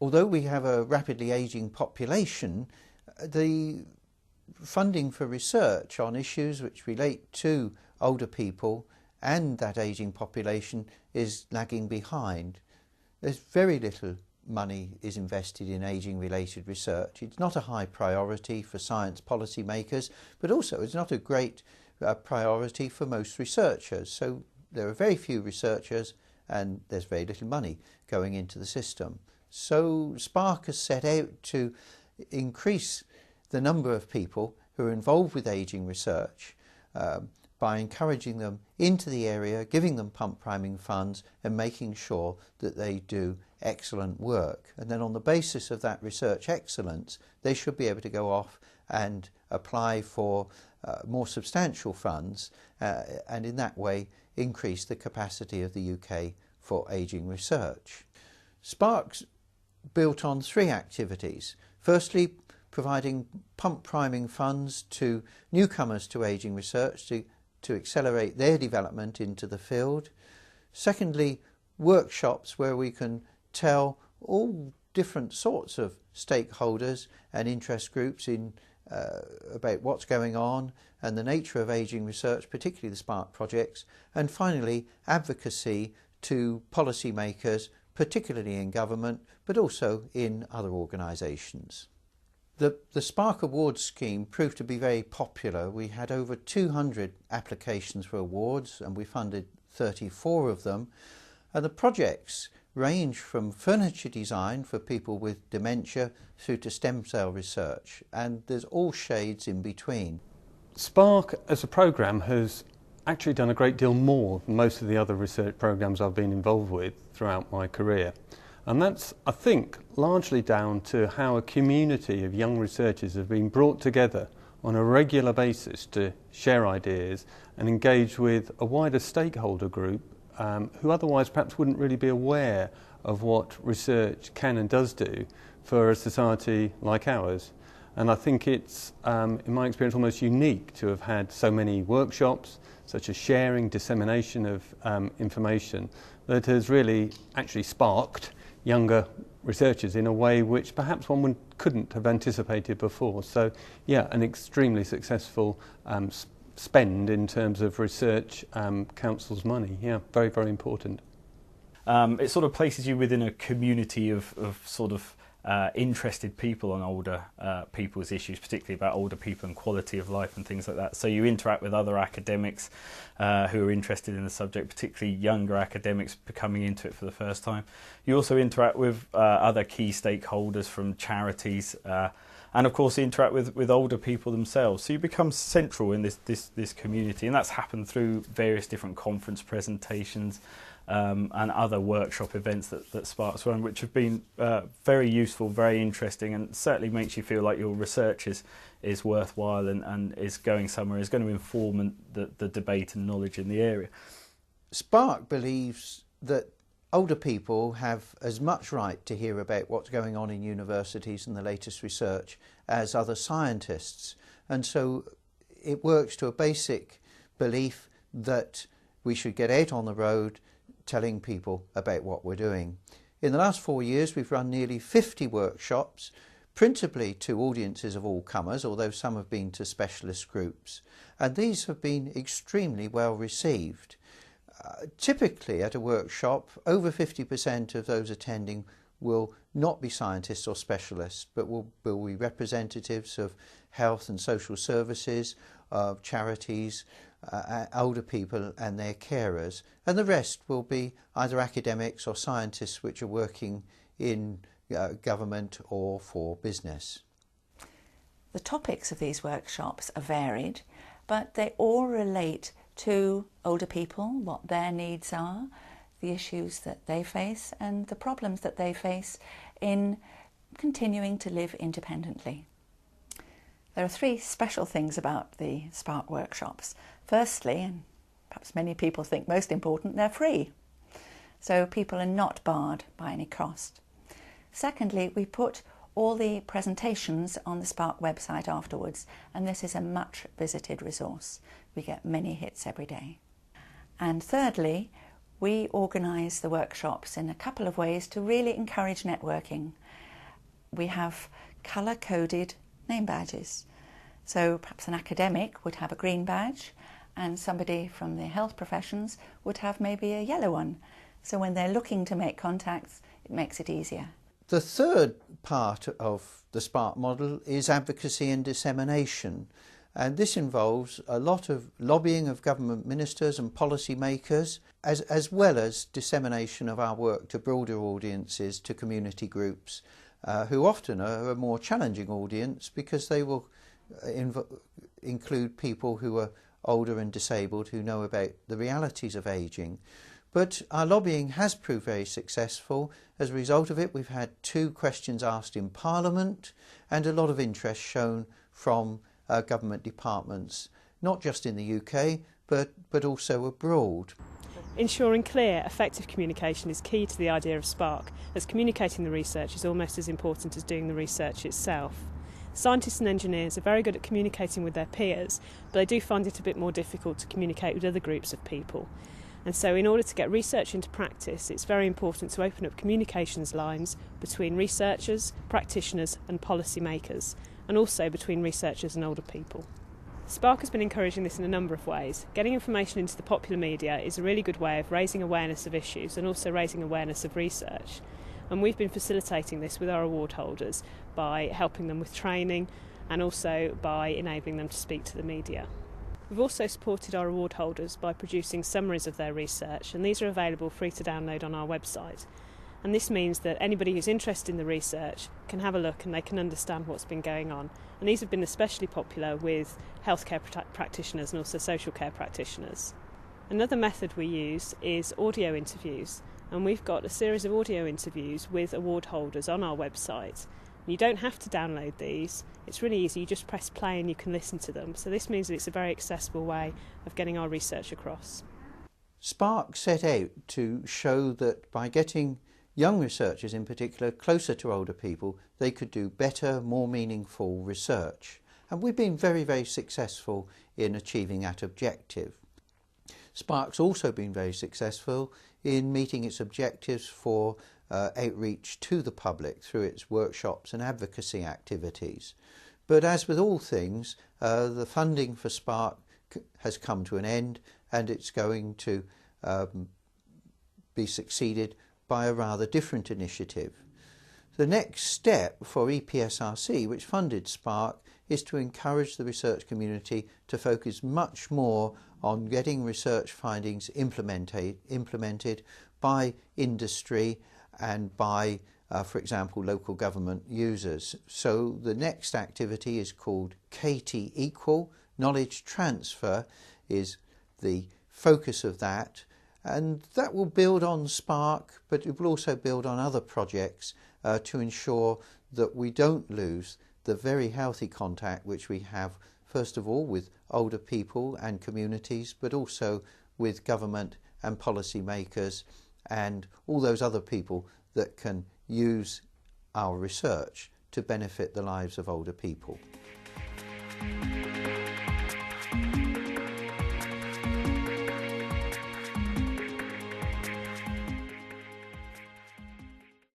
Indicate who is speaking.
Speaker 1: although we have a rapidly ageing population, the funding for research on issues which relate to older people and that ageing population is lagging behind. There's very little money is invested in ageing related research. It's not a high priority for science policy makers, but also it's not a great priority for most researchers. So there are very few researchers and there's very little money going into the system. So SPARC has set out to increase the number of people who are involved with ageing research by encouraging them into the area, giving them pump priming funds and making sure that they do excellent work. And then on the basis of that research excellence, they should be able to go off and apply for more substantial funds and in that way increase the capacity of the UK for ageing research. SPARC's built on three activities. Firstly, providing pump priming funds to newcomers to ageing research to accelerate their development into the field. Secondly, workshops where we can tell all different sorts of stakeholders and interest groups about what's going on and the nature of ageing research, particularly the SPARC projects. And finally, advocacy to policymakers, particularly in government, but also in other organisations. The SPARC Awards scheme proved to be very popular. We had over 200 applications for awards and we funded 34 of them. And the projects range from furniture design for people with dementia through to stem cell research, and there's all shades in between.
Speaker 2: SPARC as a programme has actually done a great deal more than most of the other research programmes I've been involved with throughout my career. And that's, I think, largely down to how a community of young researchers have been brought together on a regular basis to share ideas and engage with a wider stakeholder group who otherwise perhaps wouldn't really be aware of what research can and does do for a society like ours. And I think it's, in my experience, almost unique to have had so many workshops, such as sharing, dissemination of information, that has really actually sparked younger researchers in a way which perhaps one couldn't have anticipated before. So yeah, an extremely successful spend in terms of research council's money. Yeah, very, very important.
Speaker 3: It sort of places you within a community of sort of interested people on older people's issues, particularly about older people and quality of life and things like that. So you interact with other academics who are interested in the subject, particularly younger academics coming into it for the first time. You also interact with other key stakeholders from charities and of course interact with older people themselves. So you become central in this community, and that's happened through various different conference presentations and other workshop events that SPARC's run, which have been very useful, very interesting, and certainly makes you feel like your research is worthwhile and is going somewhere, is going to inform the debate and knowledge in the area.
Speaker 1: SPARC believes that older people have as much right to hear about what's going on in universities and the latest research as other scientists, and so it works to a basic belief that we should get out on the road telling people about what we're doing. In the last 4 years we've run nearly 50 workshops, principally to audiences of all comers, although some have been to specialist groups, and these have been extremely well received. Typically at a workshop, over 50% of those attending will not be scientists or specialists, but will be representatives of health and social services, of charities, older people and their carers, and the rest will be either academics or scientists which are working in government or for business.
Speaker 4: The topics of these workshops are varied, but they all relate to older people, what their needs are, the issues that they face and the problems that they face in continuing to live independently. There are three special things about the SPARC workshops. Firstly, and perhaps many people think most important, they're free. So people are not barred by any cost. Secondly, we put all the presentations on the SPARC website afterwards, and this is a much visited resource. We get many hits every day. And thirdly, we organise the workshops in a couple of ways to really encourage networking. we have colour-coded name badges. So perhaps an academic would have a green badge and somebody from the health professions would have maybe a yellow one. So when they're looking to make contacts, it makes it easier.
Speaker 1: The third part of the SPARC model is advocacy and dissemination. And this involves a lot of lobbying of government ministers and policy makers, as well as dissemination of our work to broader audiences, to community groups, who often are a more challenging audience because they will include people who are older and disabled, who know about the realities of ageing. But our lobbying has proved very successful. As a result of it, we've had 2 questions asked in Parliament and a lot of interest shown from government departments, not just in the UK, but also abroad.
Speaker 5: Ensuring clear, effective communication is key to the idea of SPARC, as communicating the research is almost as important as doing the research itself. Scientists and engineers are very good at communicating with their peers, but they do find it a bit more difficult to communicate with other groups of people. And so in order to get research into practice, it's very important to open up communications lines between researchers, practitioners and policy makers, and also between researchers and older people. SPARC has been encouraging this in a number of ways. Getting information into the popular media is a really good way of raising awareness of issues and also raising awareness of research. And we've been facilitating this with our award holders by helping them with training and also by enabling them to speak to the media. We've also supported our award holders by producing summaries of their research, and these are available free to download on our website. And this means that anybody who's interested in the research can have a look and they can understand what's been going on. And these have been especially popular with healthcare practitioners and also social care practitioners. Another method we use is audio interviews, and we've got a series of audio interviews with award holders on our website. You don't have to download these, it's really easy, you just press play and you can listen to them. So this means that it's a very accessible way of getting our research across.
Speaker 1: SPARC set out to show that by getting young researchers in particular closer to older people, they could do better, more meaningful research. And we've been very, very successful in achieving that objective. SPARC's also been very successful in meeting its objectives for outreach to the public through its workshops and advocacy activities. But as with all things, the funding for SPARC has come to an end, and it's going to be succeeded by a rather different initiative. The next step for EPSRC, which funded SPARC, is to encourage the research community to focus much more on getting research findings implemented by industry and by, for example, local government users. So the next activity is called KT Equal. Knowledge transfer is the focus of that, and that will build on SPARC, but it will also build on other projects to ensure that we don't lose the very healthy contact which we have, first of all, with older people and communities, but also with government and policy makers and all those other people that can use our research to benefit the lives of older people.